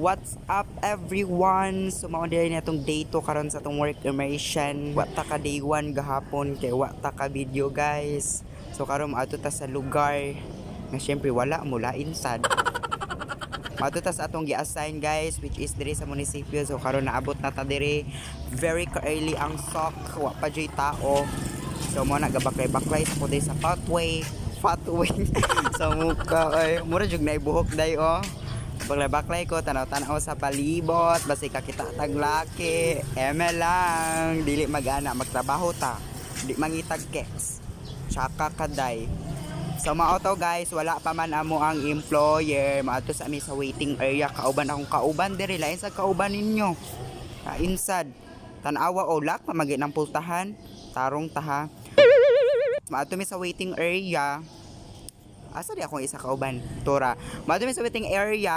What's up everyone? So mao diri na tong day 2 karon sa tong work immersion. Wa ta ka day 1 gahapon kay wa ta ka video guys. So karon ato ta sa lugar nga syempre wala mo lain sad. Ato ta sa atong gi-assign guys which is diri sa munisipyo. So karon naabot na ta diri. Very early ang sok, wa pa jay tao. So mo na gabaklay-baklay sa kuday sa pathway. Sa mukha ay mura jud na ibuhok day oh. Baklay ko tanaw-tanaw sa palibot basi kakita tag laki. Eme lang dili mag-ana magtrabaho ta. Di mangitag keks. Tsaka kaday. So mao to guys, wala pa man amo ang employer. Maato sa amin sa waiting area. Kauban akong kauban diri lain sa kauban ninyo. Insad. Tanawa o lak pamagi ng pultahan. Tarong taha. Maato mi sa waiting area. Asa di akong isa kauban. Tora. Maato mi sa waiting area.